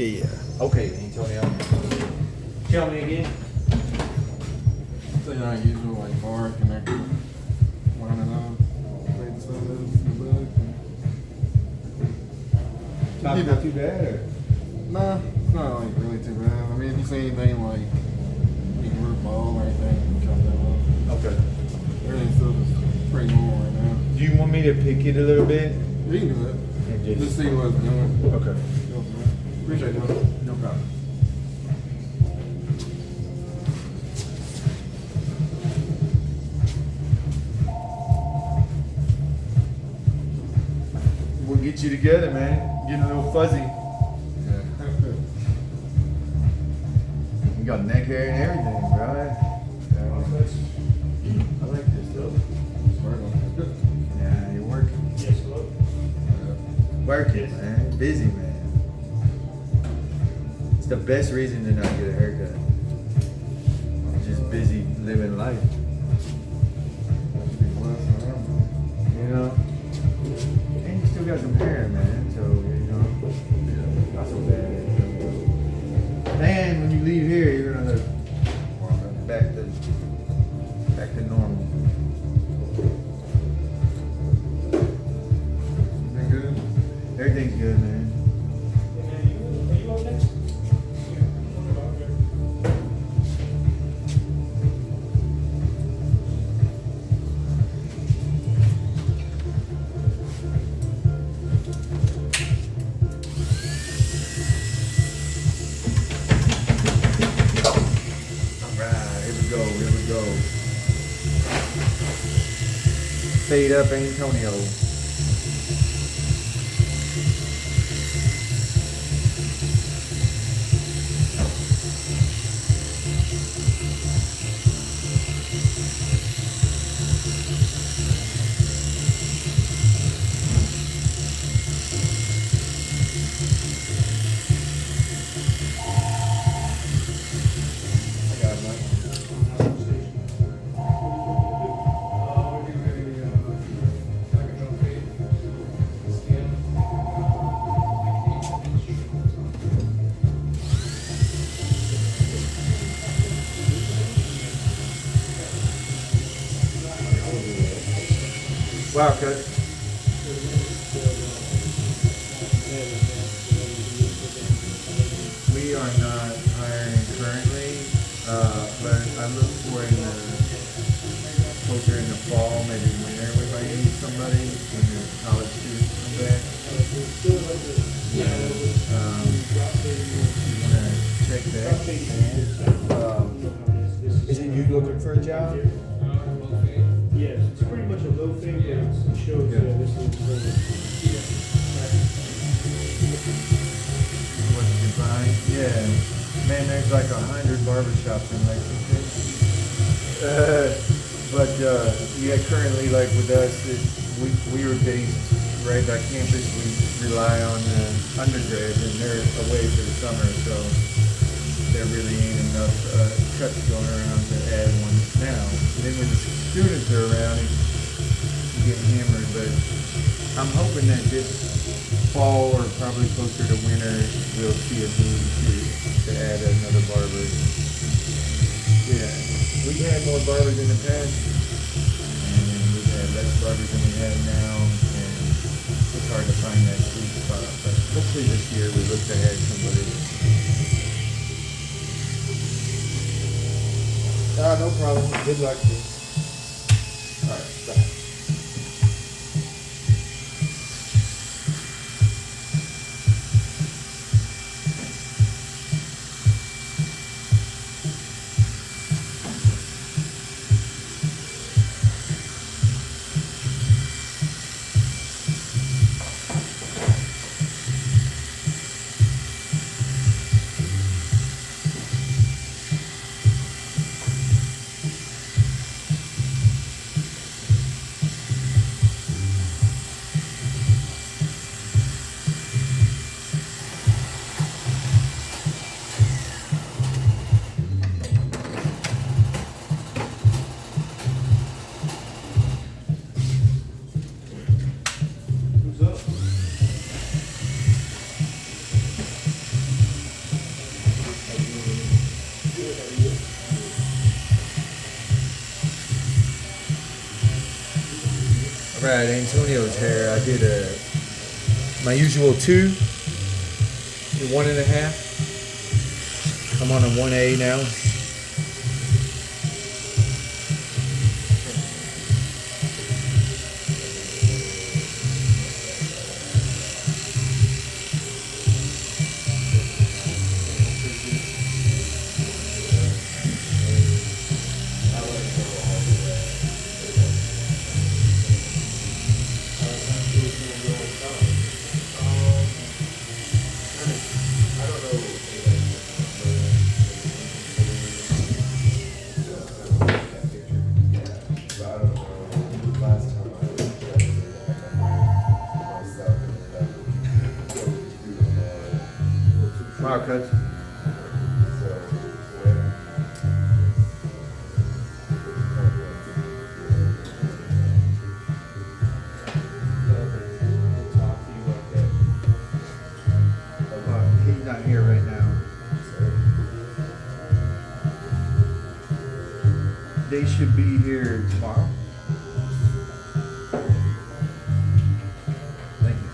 Yeah. Okay, Antonio. Tell me again. So you know, usual like bar connector, line it up, wait the bug. Not too bad, or? Nah, it's not like really too bad. I mean, if you see anything like big root ball or anything, you can cut that off. Okay. Everything's still just pretty normal right now. Do you want me to pick it a little bit? You can do it. And Just see what it's doing. Okay. Go from there. Appreciate it. No problem. We'll get you together, man. Getting a little fuzzy. Yeah. You got neck hair and everything, right? I like this though. Yeah, you're working. Yes, hello? Working, man. Busy, man. It's the best reason to not get a haircut. Just busy living life. You know? And you still got some hair, man. So, you know, not so bad. And when you leave here, you're gonna back to normal. Been good? Everything's good, man. Hey, man, are you up next? Alright, here we go. Fade up Antonio. I got it, man. Wow, cut. We are not hiring currently, but I look for in the closer in the fall, maybe winter, we might need somebody when the college students come back. You wanna check that? Is it you looking for a job? Yes, it's pretty much a low thing, but it shows Yeah. this is. What you can find? Yeah. Man, there's like 100 barbershops in Lexington. Yeah, currently, like with us, we were based right by campus. We rely on undergrads, and they're away for the summer, so there really ain't enough cuts going around to add one now. Then when the students are around, you get hammered. But I'm hoping that this fall or probably closer to winter, we'll see a need to add another barber. Yeah, we've had more barbers in the past, and we've had less barbers than we have now, and it's hard to find that sweet spot. But hopefully this year we look to add somebody. No problem. Good luck to you. All right, bye. fried Antonio's hair, I did my usual 2, 1.5. I'm on a 1A now. Wow, coach. He's not here right now. They should be here tomorrow. Thank you.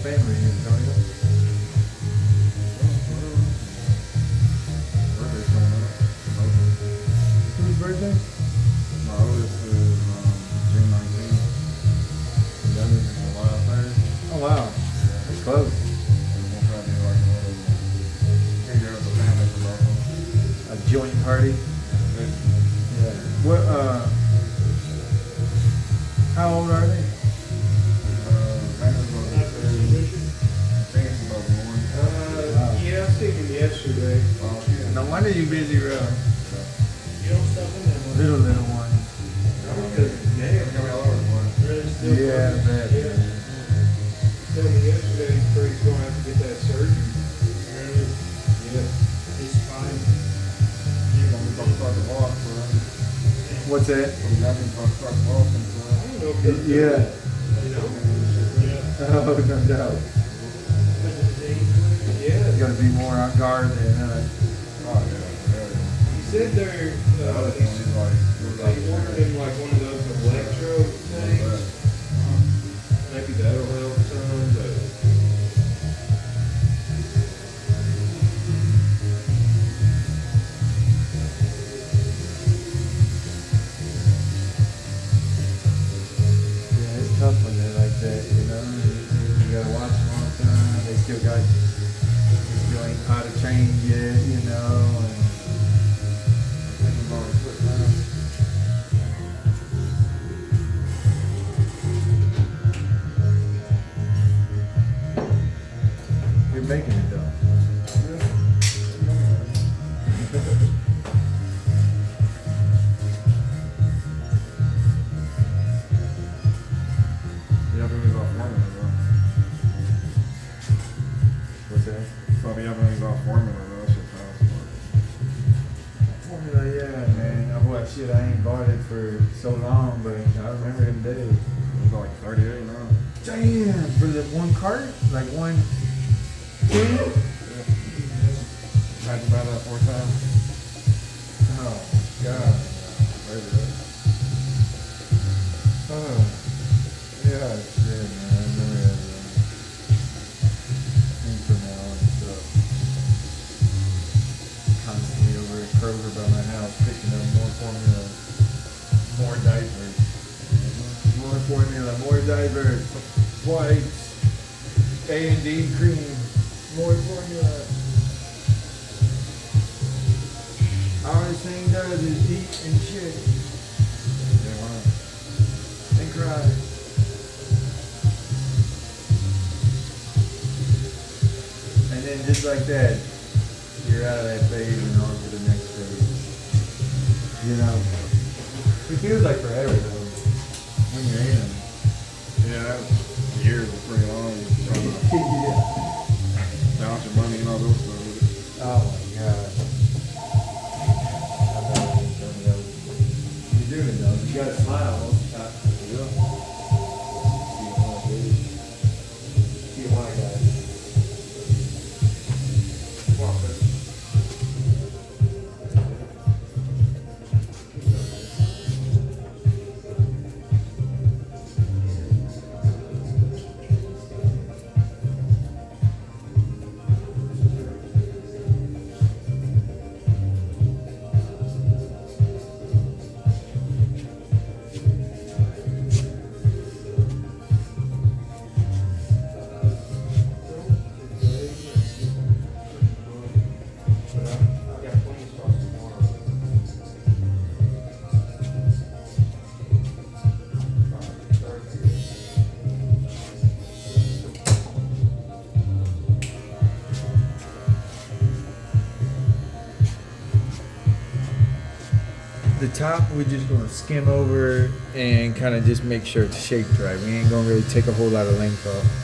Family, Antonio. Birthday's coming up. Whose birthday? My oldest is June 19th. The youngest is July 3rd. Oh wow, that's close. And we'll try to do like a little figure of the family for both of them. A joint party. Yeah. What? How old are they? Family's gonna be I think it's about 1. Yeah, I was thinking yesterday. No wonder you busy, bro. You don't stop in that one. Little one. Because, damn, really still Yeah, fucking- man. yeah. Told me yesterday he's gonna have to get that surgery. Really? Yeah. His spine. You're gonna be start to walk for them. What's that? You're not gonna start walking for I them. don't know if he'll do Yeah. that, you know? Yeah. Oh, no doubt. Yeah. You gotta be more on guard then, huh? Oh, yeah. He said they're, The other he thing is like, they ordered him like one of those electrode things. Maybe that'll help some, but. Yeah, it's tough when they're like that, you know? You gotta watch them all the time. They still ain't out of trained yet, you know? And thinking about a quick man. you're making it though. You have to leave off formula, bro. What's that? So if you have to leave off formula, bro, that shit's fast. Formula, yeah, man. Shit, I ain't bought it for so long, but I remember them days. It's like 38 now. Damn, for the one cart? Like one can? Had to buy that 4 times. Oh, God. Crazy. Kroger by my house, picking up more formula, more diapers. More formula, more diapers, whites, A&D cream, more formula. All this thing does is eat and shit and cry. And then just like that, you're out of that phase and on to the next phase. You know? It feels like forever though, when you're in them. Yeah, that was years was pretty long. Trying to Yeah. balance your money and all those stuff with it. Oh my god. I know you do it though. You gotta smile most of the time. Yeah. You want it, guys. Come on, Chris. The top, we're just gonna skim over and kind of just make sure it's shaped right. We ain't gonna really take a whole lot of length off.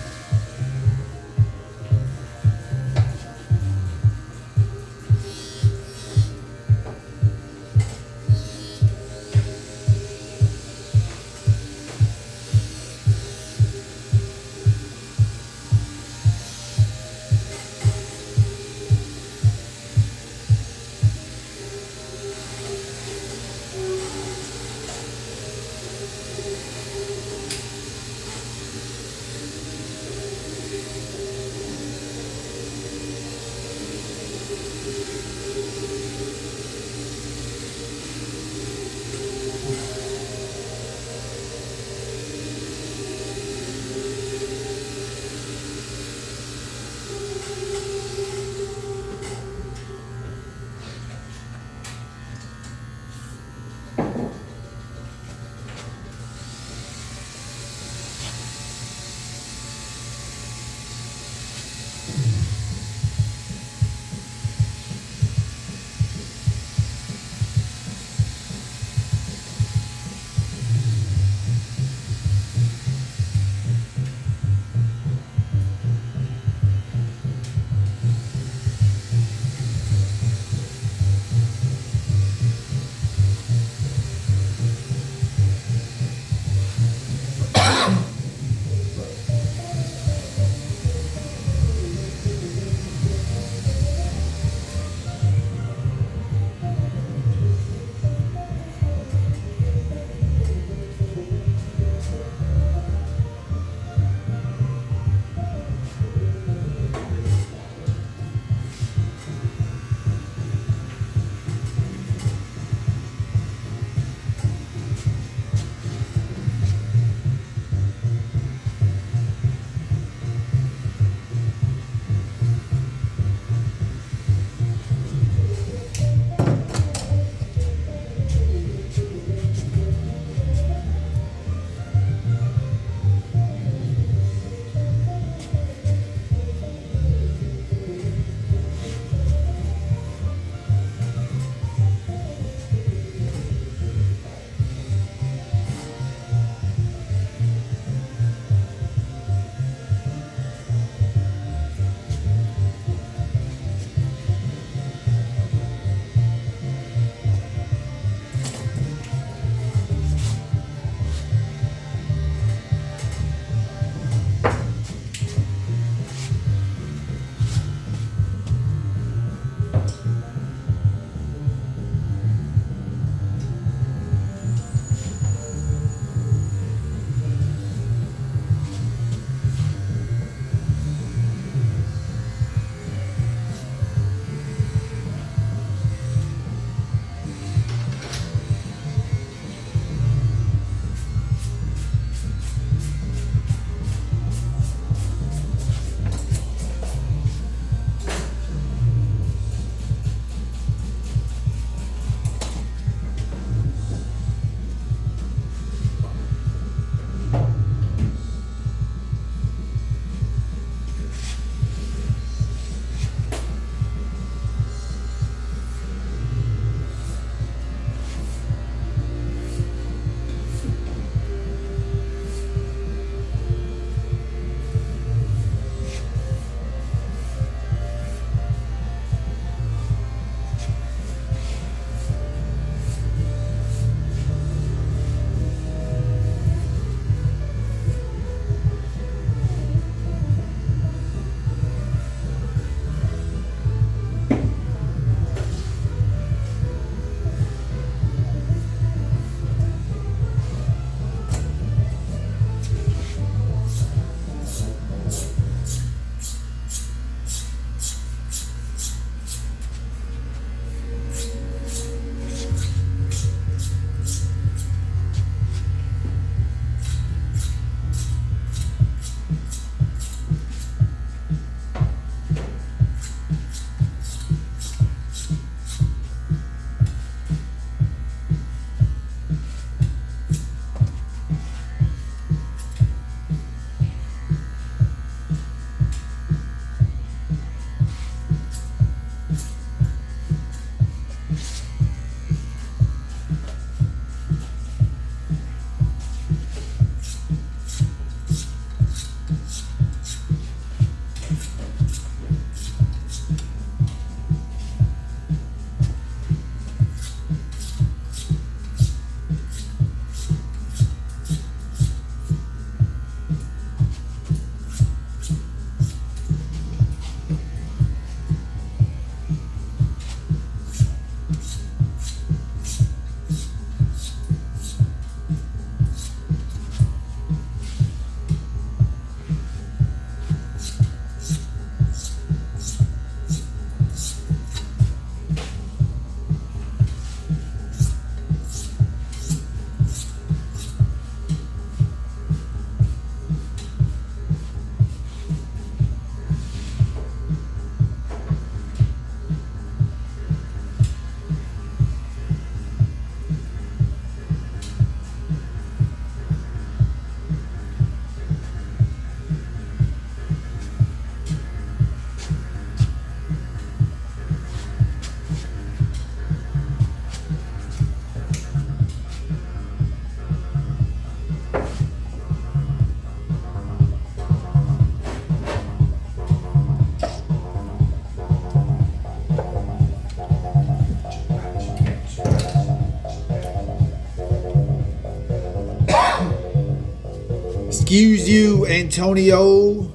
Excuse you, Antonio,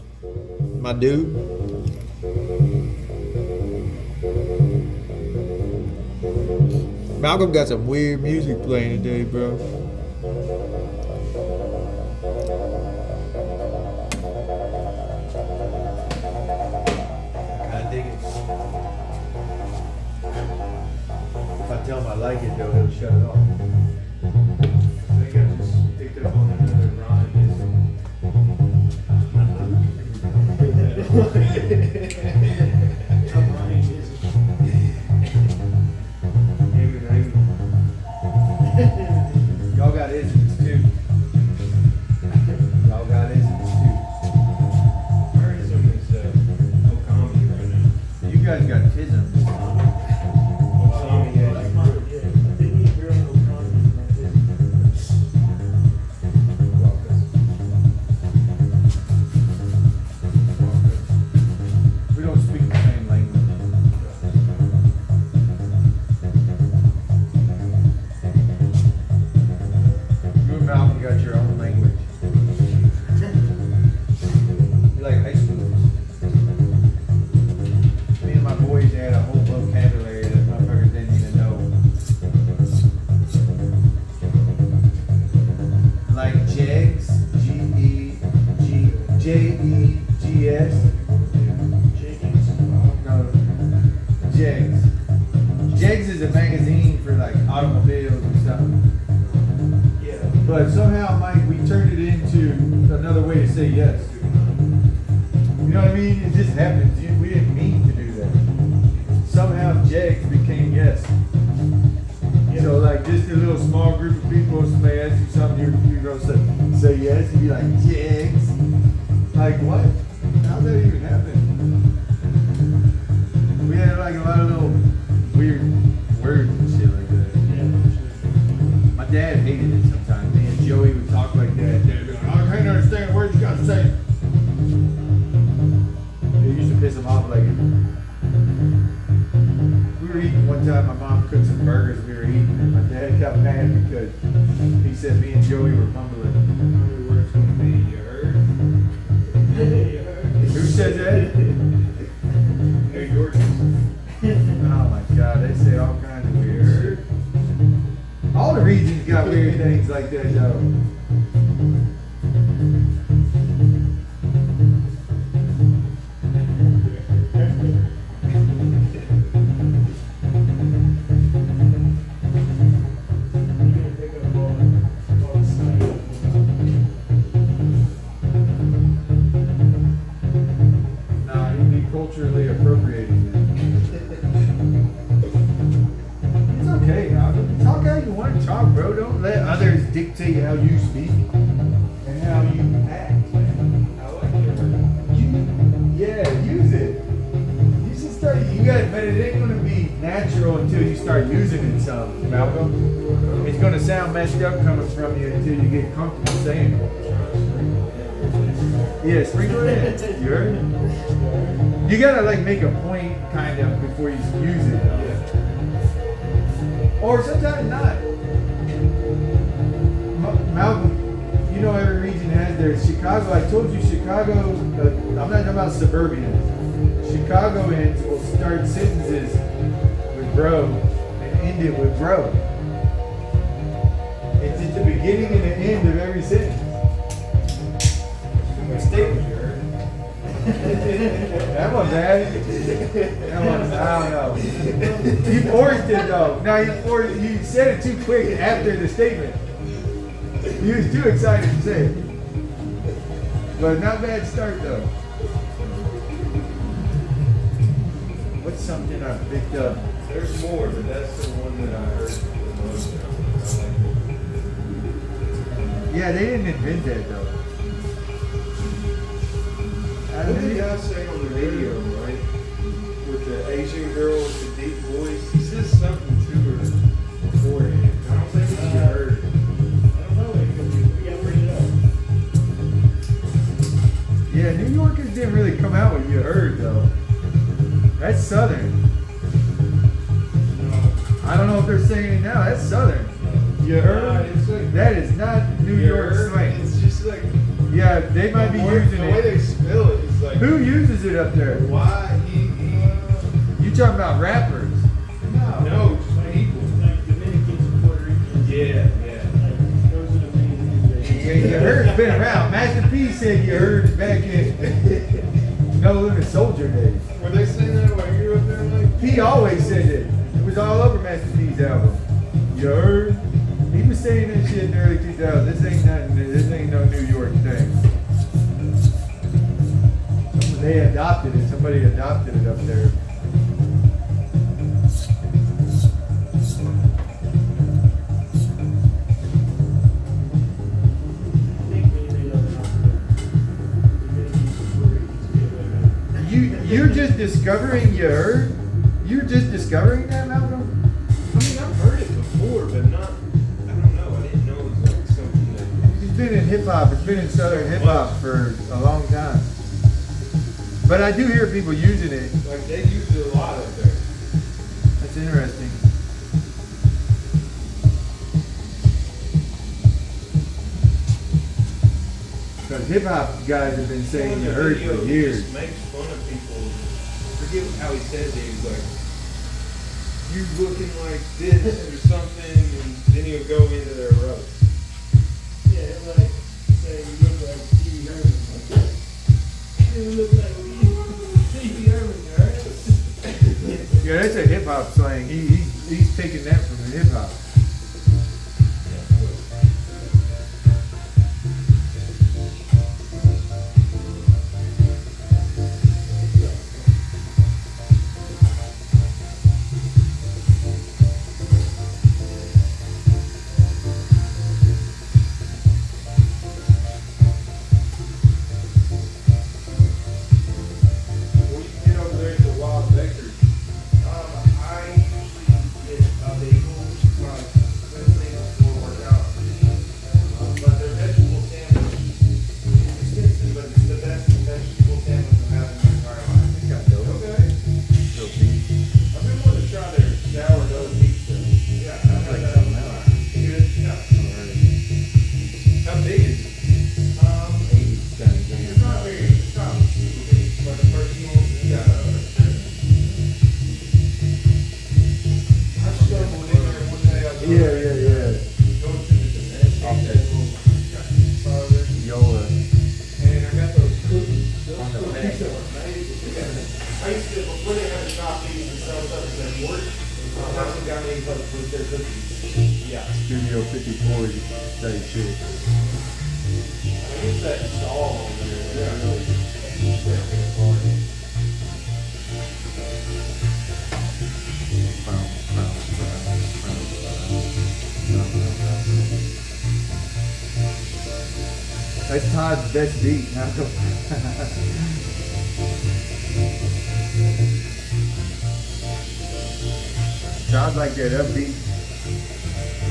my dude. Malcolm got some weird music playing today, bro. I dig it. If I tell him I like it, though, he'll shut it off. I think I just picked up on another Y'all got isms too. Y'all got isms too. Tourism is no comedy right now. You guys got tisms. Tommy, yeah, We don't speak the same language. You and Malcolm got your own language. You like high schoolers. Me and my boys had a whole vocabulary that motherfuckers didn't even know. Like jegs, Jegs. No, Jegs. Jegs is a magazine for like automobiles or something. Yeah. But somehow, Mike, we turned it into another way to say yes. You know what I mean? It just happens. We didn't mean to do that. Somehow, Jegs became yes. So, like, just a little small group of people, somebody asks you something, you're going to say yes, and be like, Jegs. Like, what? How'd that even happen? We had, like, a lot of little weird words and shit like that. My dad hated it sometimes. Me and Joey would talk like that. They'd be like, I can't understand words you gotta say. It used to piss him off like it. We were eating one time, my mom cooked some burgers we were eating, and my dad got mad because he said me and Joey were mumbling. Where it's gonna be, you heard? You heard? Who said that? New Yorkers. Oh my god, they say all kinds of weird. All the regions got weird things like that though. Nah, you'd be culturally appropriating it. It's okay, now. Talk how you want to talk, bro. Don't let others dictate how you speak and how you act, man. I like it. Yeah, use it. You should start. You got, but it ain't gonna be natural until you start using it some, Malcolm. It's gonna sound messed up coming from you until you get comfortable saying it. Yeah, sprinkle it in. You heard? You gotta like make a point kind of before you use it. Or sometimes not. Malcolm, you know every region has theirs. Chicago, I told you Chicago, I'm not talking about suburbians. Chicagoans will start sentences with bro and end it with bro. It's at the beginning and the end of every sentence. Statement. That wasn't bad. That was, I don't know. You forced it though. Now you said it too quick after the statement. You was too excited to say it. But not bad start though. What's something I picked up? There's more, but that's the one that I heard the most of. Yeah, they didn't invent that though. What did the guy say on the radio, right? With the Asian girl with the deep voice? He says something to her beforehand. I don't think it's heard. I don't know, we gotta bring it up. Yeah, New Yorkers didn't really come out with you heard though. That's Southern. I don't know if they're saying it now. That's Southern. You heard? It's like, That is not New York slang. It's just like, Yeah, they might be using The way they it. spell it is like Who uses it up there? Y-E-E. You talking about rappers? No, just people. Like Dominicans and Puerto Ricans. Yeah, yeah. Like, those are the main things Yeah, they you heard it's been around. Master P said you heard it back in No Limit Soldier days. Were they saying that while you were up there, like? P always said it. It was all over Master P's album. You heard? He was saying that shit in the early 2000s. This ain't nothing. This ain't no New York thing. They adopted it. Somebody adopted it up there. I think maybe they don't know. Dominicans and Puerto Ricans get away with it. You're just discovering you heard? You're just discovering that, Malcolm? I mean, I've heard it before, but not. I don't know. I didn't know it was like something that. It's been in hip hop. It's been in Southern hip hop for a long time. But I do hear people using it. Like they use it a lot up there. That's interesting. Because hip hop guys have been saying you heard for He years. just makes fun of people. Forget how he says it. He's like, you looking like this or something, and then he'll go into their roast. Yeah, like, say you look like Stevie Herman. You look like Stevie Herman, right? Yeah, that's a hip hop slang. He's taking that from the hip hop. Well, you can get over there to Wild Bakery. I usually get a bagel, like first thing before workout. But their vegetable sandwich is expensive, but it's the best vegetable sandwich I've had in my entire life. Okay. I've been wanting to try their sourdough pizza. Yeah, I've had that. Good, yeah. How big is it? It's not very, it's not super big, but the personal, yeah. I stumbled in there one day, I was Yeah. going to the domestic, Yola. and I got those cookies. Those cookies are amazing. I used to, before they had the shop, they used to sell stuff at their work. My person got me with their cookies. Yeah. Studio 54 is the same shit. I guess that stall over there. That's Todd's best beat. Todd like that upbeat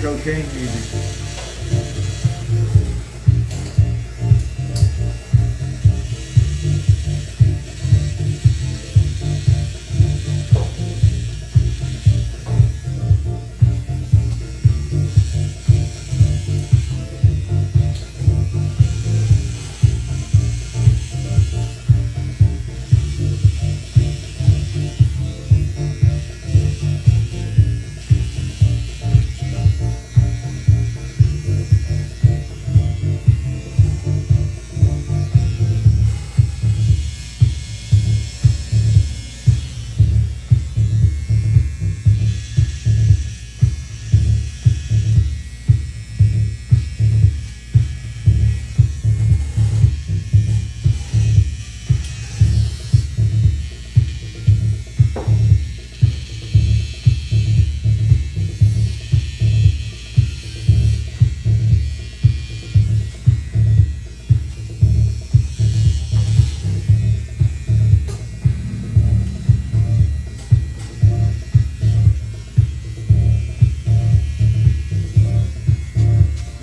cocaine music.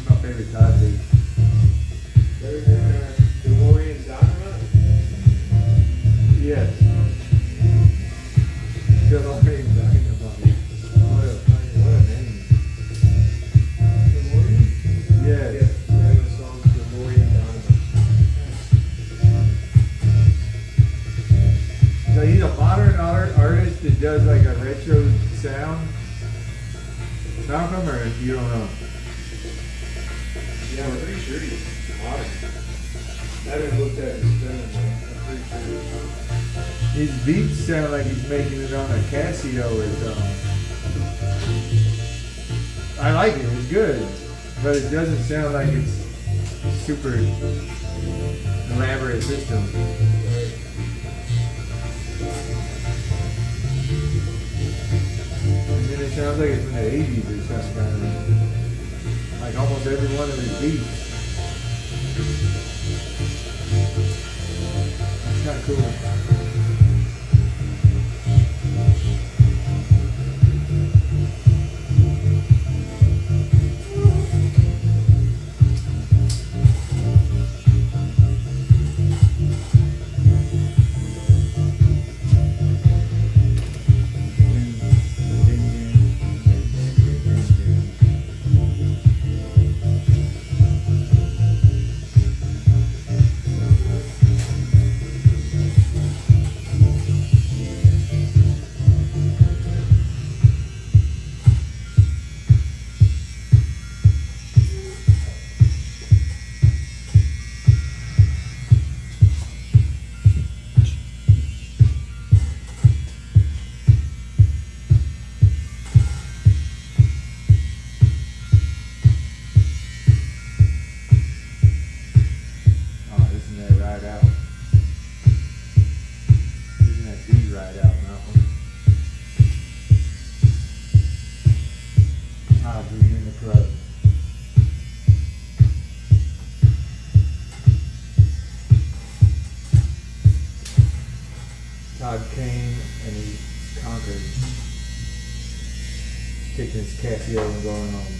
My favorite Todd beat. Better than DeLorean Dynamite? Yes. DeLorean Dynamite. What a name. DeLorean? Yes. Yeah, the song's DeLorean Dynamite. that retro sound. Malcolm, or you don't know? Yeah, I'm pretty sure he's modern. I haven't looked at his phone, man. I'm pretty sure. His beats sound like he's making it on a Casio or something. I like it, it's good, but it doesn't sound like it's super elaborate system. And then it sounds like it's from the 80s or something kind of. Like almost every one of his beats. It's kind of cool. Todd came and he conquered, taking his Casio and going home.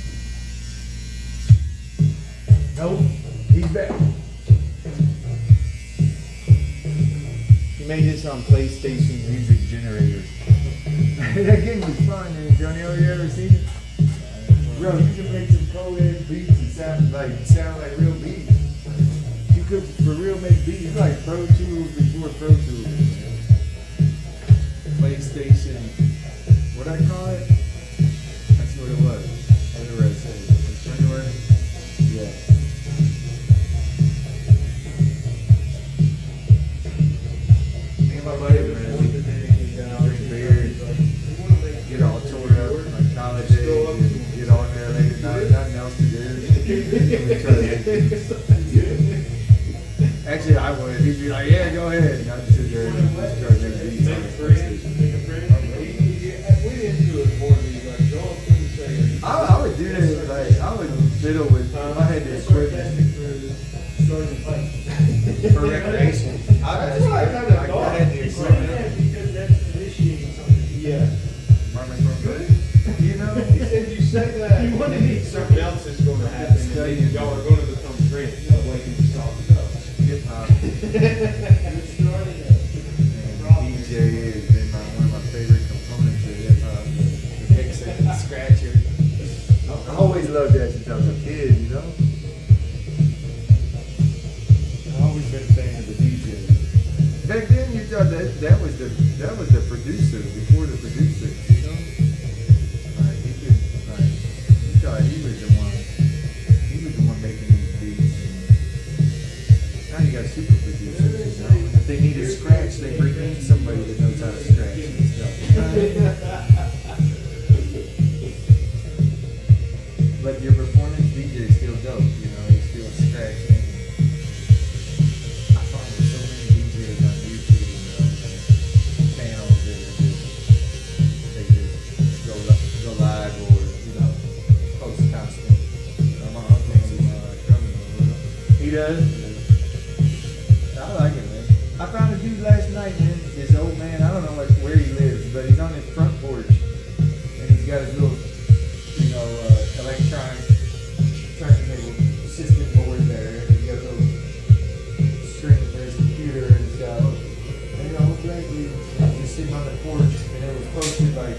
Nope, he's back. He made this on PlayStation Music Generator. That game was fun, Antonio. You ever seen it? Bro, you can make some cold ass beats and sound like real beats. You could for real make beats. It's like Pro Tools before Pro Tools. PlayStation, what I call it? That's what it was. Whatever I said. January? Yeah. Me and my buddy were gonna drink beer, get all tore up like college days, and get on there late at night, nothing else to do. We try to make beats. Actually, I would. He'd be like, yeah, go ahead. And I'd sit there and just try to make beats on the PlayStation. I would do that, like, I would fiddle with, I had the equipment for recreation. I had the equipment. Because that's initiating something. Yeah. You know? He said you say that. You want to need Something else is going to happen. And y'all are going to become friends. Like you just talked about. Hip hop. DJ has been one of my favorite components of hip hop. The mixer, the scratcher. I always loved that since I was a kid, you know? I've always been a fan of the DJ. Back then you thought that was the producer before the producer, you know? Like he could you thought he was the one making these beats. And now you got super producers, you know? If they need a scratch, they bring in somebody that knows how to scratch and stuff. But your performance DJ is still dope, you know, he's still scratching. I follow so many DJs on YouTube, you know, channels that are they just go live or, you know, post constant. My uncle's coming over. He does? I like it, man. I found a dude last night, man, this old man, I don't know like where he lives, but he's on his front porch, and he's got his little, you know, electronic turntable system board there, and he's got a little string for his computer and stuff. And you know, frankly, just sitting on the porch, and it was posted like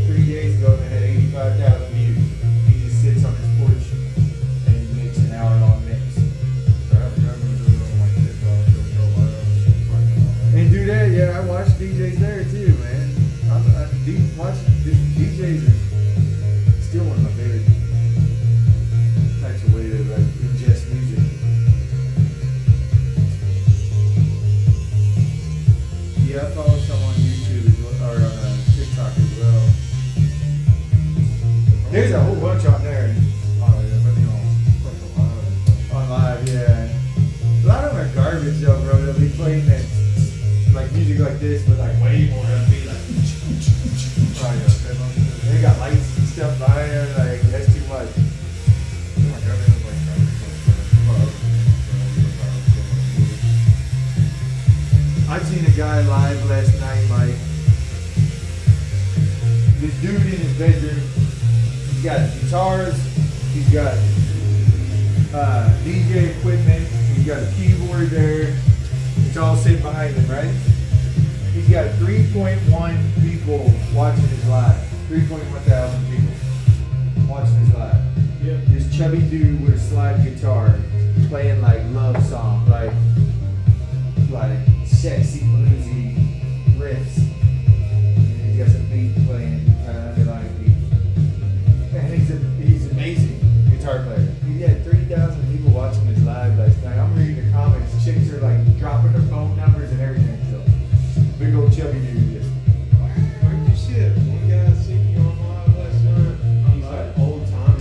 3 days ago, and it had 85,000 views. He just sits on his porch, and he makes an hour-long mix. And do that, yeah, I watch DJs there too, man. Watch DJs are still one of my favorite types of way to like ingest music. Yeah, I follow some on YouTube as well, or on TikTok as well. There's a whole bunch on there. On live, yeah. A lot of them are garbage though, bro. They'll be playing that like music like this, but like way more upbeat, like. They got lights and stuff behind there, like that's too much. I seen a guy live last night, Mike. This dude in his bedroom, he's got guitars, he's got DJ equipment, he's got a keyboard there. It's all sitting behind him, right? He's got 3.1 people watching his live. 3.1 thousand people watching his live. Yep. This chubby dude with a slide guitar playing like love songs, like sexy bluesy riffs. And he's got some beat playing, underlying beat. And he's an amazing guitar player. He had 3,000 people watching his live last night. I'm reading the comments. Chicks are like dropping their phone numbers and everything. So big old chubby dude just. Where'd you see it? One guy seen you on live last night. He's like old time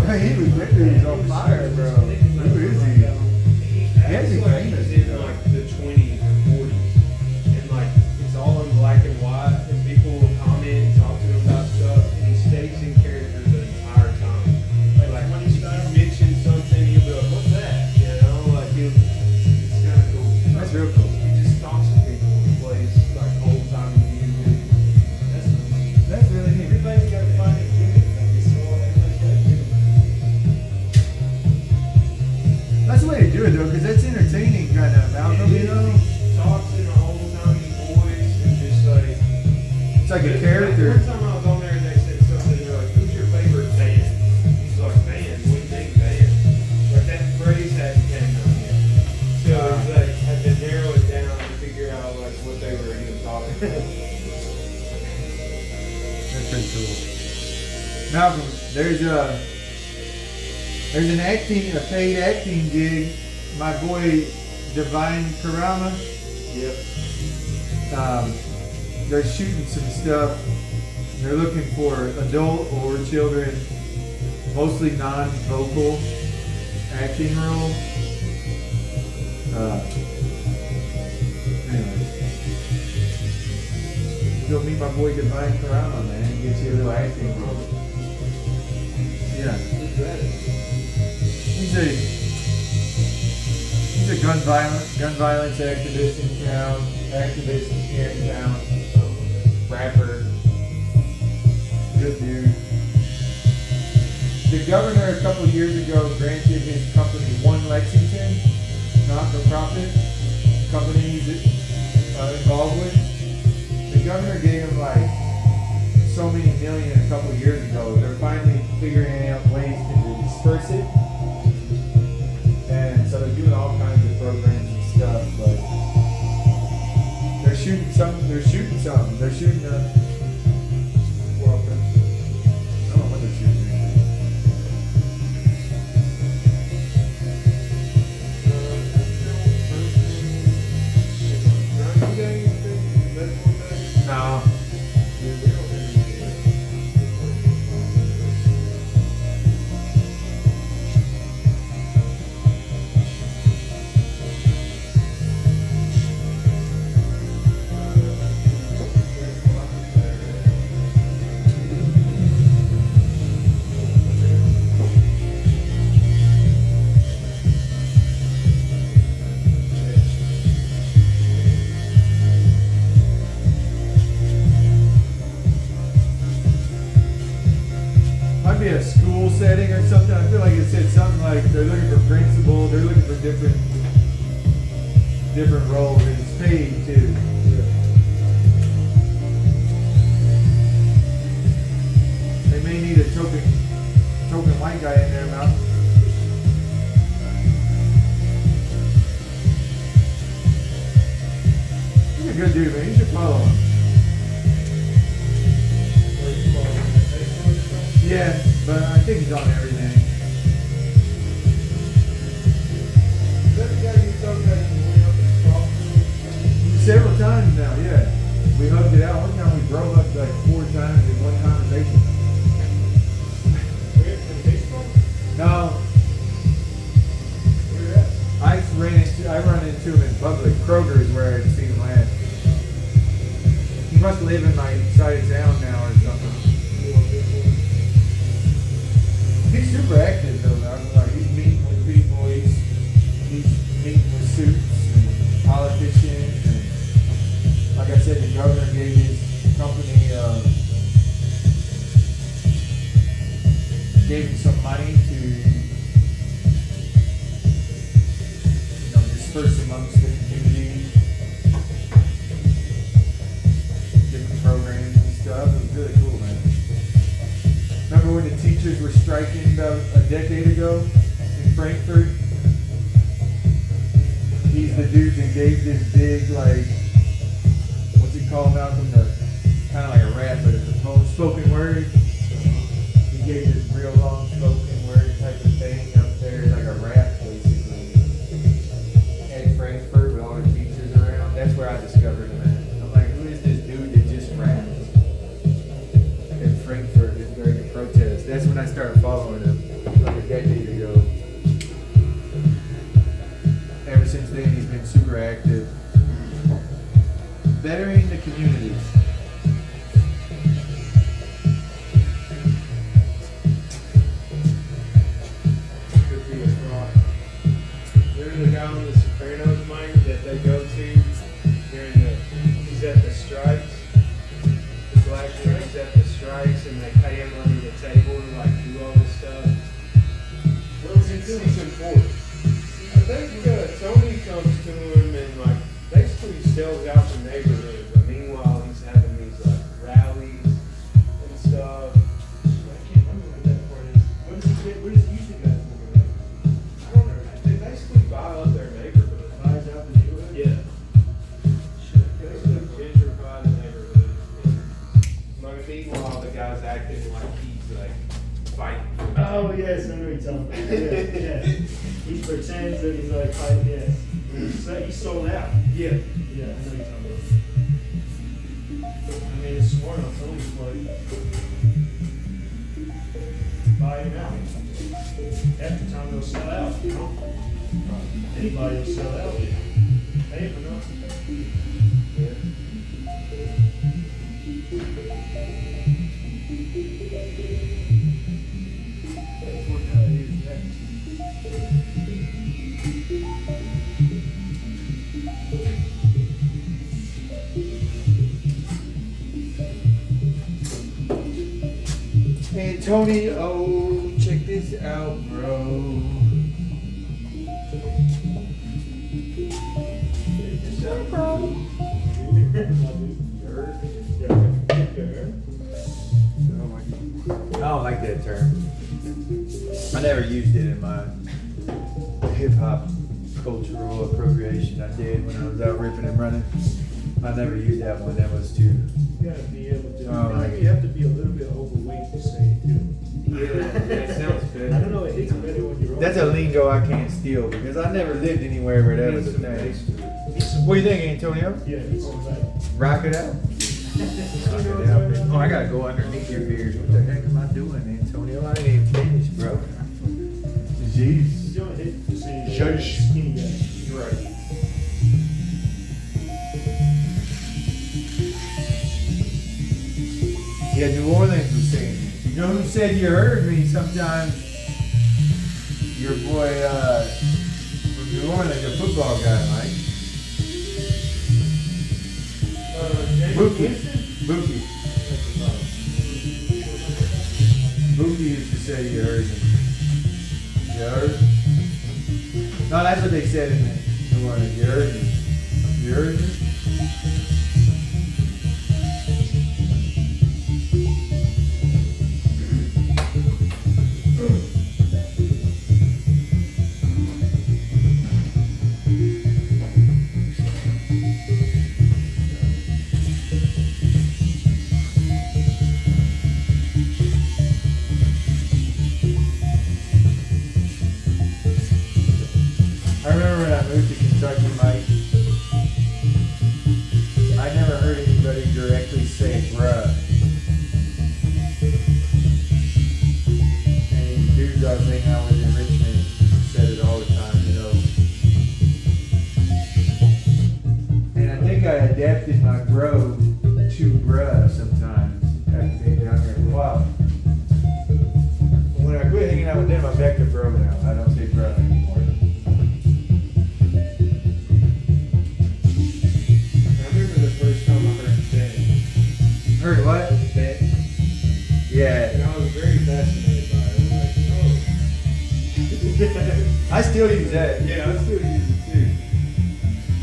Hey, he was on fire, bro. Who is he? He acts like he's in like the 20s and 40s, and like it's all in black and white, and people will comment and talk to him about stuff, and he stays in character the entire time. Like when you mention something, he'll be like, "What's that?" You know, like it's kind of cool. That's real cool. He just talks to people and plays like old time music. That's really neat. Everybody's got to find a gimmick. Like this all, everybody's got a gimmick. That's the way to do it though, because that's entertaining kind of, Malcolm, you know? Talks in an old timey voice and just like. It's like a character. One time I was on there and they said something, they're like, "Who's your favorite band?" He's like, "Band? What do you think, band?" Like that phrase hadn't came out yet. So it's like, had to narrow it down to figure out like what they were even talking about. That's pretty cool. Malcolm, there's a paid acting gig. My boy Divine Karama. Yep. They're shooting some stuff. They're looking for adult or children, mostly non-vocal acting roles. Anyway, go meet my boy Divine Karama, man. Get you a little acting role. Yeah. He's a gun violence activist in town, here in town, rapper, good dude. The governor a couple years ago granted his company One Lexington, not-for-profit company he's involved with. The governor gave him like so many million a couple years ago. They're finally figuring out ways to disperse it. And so they're doing all kinds of programs and stuff, but they're shooting something. They're shooting a world cup. I don't know what they're shooting. No. Might be a school setting or something. I feel like it said something like they're looking for principal, they're looking for different roles, and it's paid too. They may need a token white guy in there, Mal. He's a good dude, man. You should follow him. But I think he's on everything. Is that the guy you told that you went up and talked to? Several times now, yeah. We hugged it out. One time we broke up like 4 times in one conversation. Where in baseball? No, Where at? I run into him in public. Kroger is where I'd seen him last. He must live in my side of town now or something. He's super active though. Like, he's meeting with people. He's meeting with suits and politicians. And like I said, the governor gave his company gave him some money to disperse amongst the community, different programs and stuff. It was really cool, man. Remember when the teachers were striking about a decade ago in Frankfurt? He's the dude that gave this big, like, what's he called, Malcolm? Kind of like a rap, but it's a poem, spoken word. He gave this real long spoken word type of thing up there, like a rap, basically. At Frankfurt with all the teachers around. That's where I discovered him at. I'm like, who is this dude that just raps? In Frankfurt during the protest. That's when I started following him, like a decade ago. Ever since then, he's been super active. Bettering the community. Could be a fraud. There's a guy on the Sopranos, Mike, that they go to during he's at the strikes. The black dude's at the strikes and they pay him under the table to like do all this stuff. What was he doing? Season 4. I think Tony comes to him and like basically sells out the neighborhood, but meanwhile he's having these like rallies and stuff. I can't remember what that part is. What does he get? Where does he usually guys move around? I don't know. They basically buy up their neighborhood. Buys out the neighborhood? Yeah. Basically gentrify the neighborhood. Like meanwhile the guy's acting like he's like fighting. Oh, yes, I know what you're talking about. Yeah, yeah. He pretends that he's like, fighting, yes. So he sold out. Yeah. Yeah, I know what you're talking about. I mean, it's smart on Tony's part. Buy him out. Half the time they'll sell out, you know? Anybody will sell out. Pay him enough. That's what that is next. Antonio, check this out, bro. I don't like that term. I never used it in my hip hop cultural appropriation I did when I was out ripping and running. I never used that one. That was too. You gotta be able to. Oh, I think you have to be a little bit overweight to say it too. Yeah, that sounds better. I don't know. It hits better when you're. That's a lingo I can't steal because I never lived anywhere where that was a thing. What do you think, Antonio? Yeah, it's all right. Rock it out. Oh, I gotta go underneath your ears. What the heck am I doing, Antonio? I ain't even finished, bro. Jeez. You don't hit the same. Shush. Skinny guy. You're right. Yeah, New Orleans was saying. You know who said you heard me? Sometimes your boy from New Orleans, a football guy, Mike. Mookie. Mookie. Mookie used to say you heard me. You heard? No, that's what they said in New Orleans. You heard me. You heard me? Yeah. And I was very fascinated by it. I was like, oh. I still use that. Yeah, I still use it too.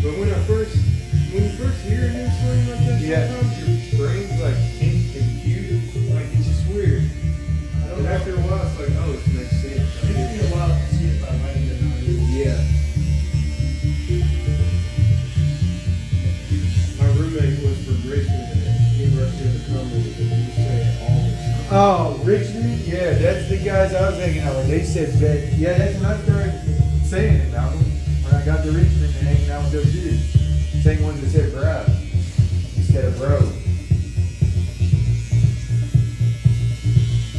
But when you first hear a new slang like that, Yeah. sometimes your brain's like confused. Like it's just weird. And after a while, it's like, oh, it makes sense. It took me a while to see if I liked it or not. Yeah. My roommate was from Richmond at University of the Commonwealth, and he was saying it all the time. Oh, Richmond? Yeah, that's the guys I was hanging out with. They said bet. Yeah, that's when I started saying it, Malcolm. When I got to Richmond and hanging out with those dudes. Same ones that said bro instead of bro.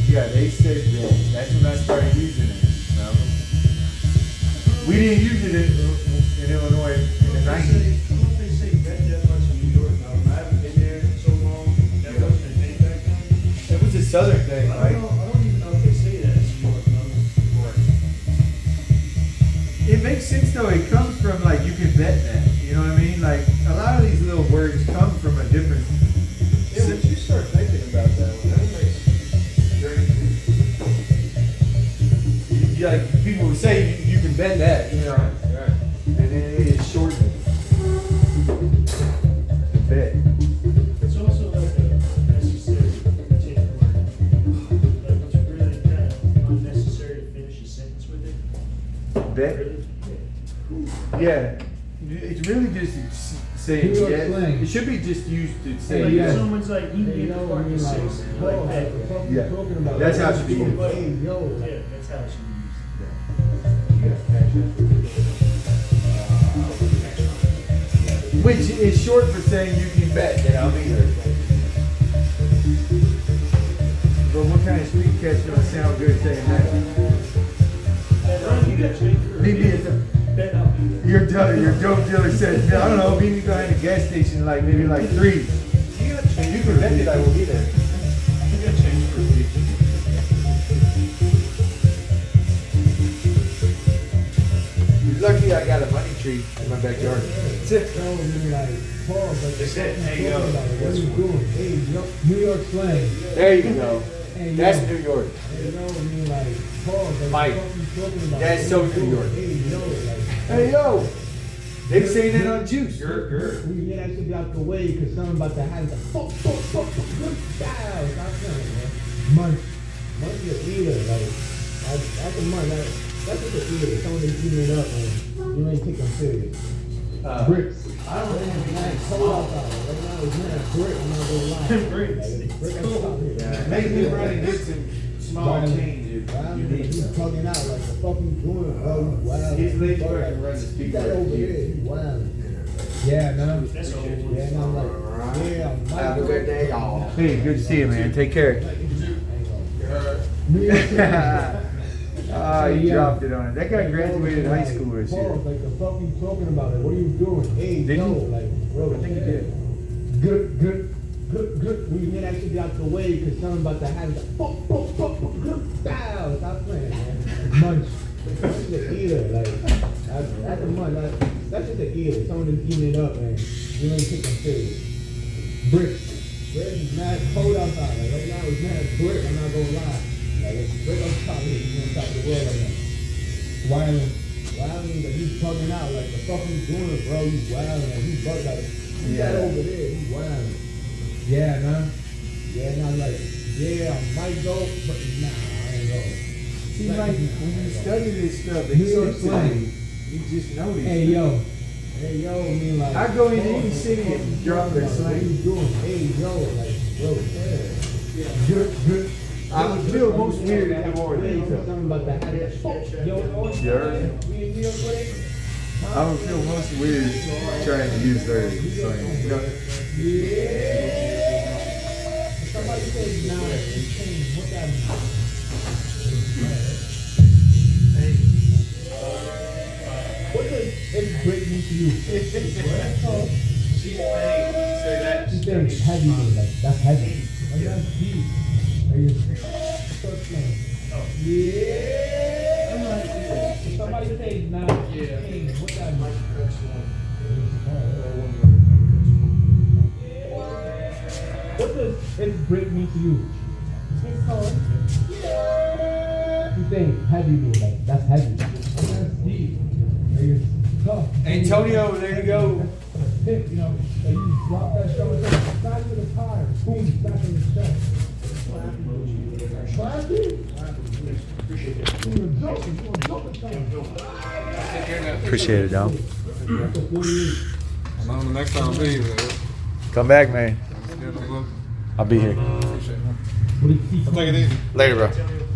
Yeah, they said that. That's when I started using it, Malcolm. We didn't use it in Illinois in the 90s. I don't know if they say bet that much in New York. I haven't been there in so long. That wasn't a thing back then. It was a southern thing, I right? don't even know if they say that anymore. It makes sense though. It comes from like you can bet that. You know what I mean? Like a lot of these little words come from a different. Yeah, once you start thinking about that one, that makes strange sense. Like people would say you can bet that. You know, Right. and then it is shortened. Bet. It's also like a necessary change word. Like it's really kind of unnecessary to finish a sentence with it. Bet. Really? Yeah. It's really just saying New York yes. slang. It should be just used to say Like if yes. someone's like, he Hey, gave yo, the I parking mean, like, six, oh, like what that. the fuck you Yeah. talking about? That's how it should be Hey, used. yo, Yeah, that's how it should be used. Which is short for saying you can bet that I'll be there. But what kind of street catch don't sound good saying that? Ron, you got change for Meet me at the. bet I'll be there. Your dope dealer said, I don't know, meet me behind the gas station like maybe like 3. You got change You can bet that I will be there. You got change for a pizza. You're lucky I got a money tree in my backyard. That's it. Yo, man, like, pause, like, They said, what hey, you yo, talking about? What that's are you what- doing? Hey, yo, New York slang. There you go. Hey, That's yo. New York. Hey, yo, I mean, like, pause, like, Mike, what you talking about? that's What so you New doing? York. Hey, yo, like, Hey yo, they be saying that on juice. we get that shit out the way, cause something about to happen. Fuck, style. Stop playing, man. Munch your eater, like, that's a munch, that's what the eater, someone that's eating it up, man. You ain't take them serious. Bricks. I don't know, man, cold outside. Right now, it's not a brick, I'm not gonna lie. Bricks. Like, it's brick at the top here. Maybe you running get some small change if Wow, you need he's some. plugging out like the fuck you doing, bro. You wild. His legs Bro, working run the keep speaker. that over there. You wild. Yeah, man. That's all. Yeah, and I'm like, yeah, I'm Have a good day, y'all. Hey, Hey, good to see you, man. Take care. New York Ah, you dropped it on it. That guy graduated high school this year. Pause, like the fuck you talking about? Like, what are you doing? Hey, Did yo, he? like, bro. I think he did. Good. We get that shit out the way because something about to happen. Fuck, style. Stop playing, man. Munch. That's the eater, like, that's a munch. That's just the eater. Someone that's eating it up, man. You ain't take them serious. Bricks. It's mad cold outside. Like, right now it's mad brick. I'm not gonna lie. Like, it's brick on top here. You on top of the world right now. Wildin'. Wildin', like, he's plugging out. Like, the fuck you doing, bro? You wildin'. Like, he's bugged out. He's that Yeah. over there. He's wildin'. Yeah, man. Yeah, and I'm like, yeah, I might go, but nah, I ain't going. See, like, when you study this stuff, New York it's slang. you just know these Hey, things. yo. Hey, yo, I mean, like. I go into any oh, city what and you drop talking that about? What slang. you doing? Hey, yo, like, bro, yeah. Good. I would feel most weird in New Orleans, though. Something about that. Yo, You heard? I would feel most weird trying to use their slang. You know? Somebody said, nah, what that mean? What does it's great mean to you? She's paying. Say that. She said it's heavy, like, that's heavy. Like, that's deep. Like, it's first name. Yeah. I'm like, if somebody say, nah, hey, what that mean? What does it's great mean to you? It's cold. You think heavy dude, like that's heavy. That's deep. Like it's tough. Antonio, there you go. Hit, you know, like you drop that shoulder, back to the tire, boom, back in the chest. Classy? Appreciate it. You were joking, Appreciate it, dog. I know the next time I'll be there. Come back, man. Let's get them up. I'll be here. Appreciate it. What did he I'll take it easy. Later, bro.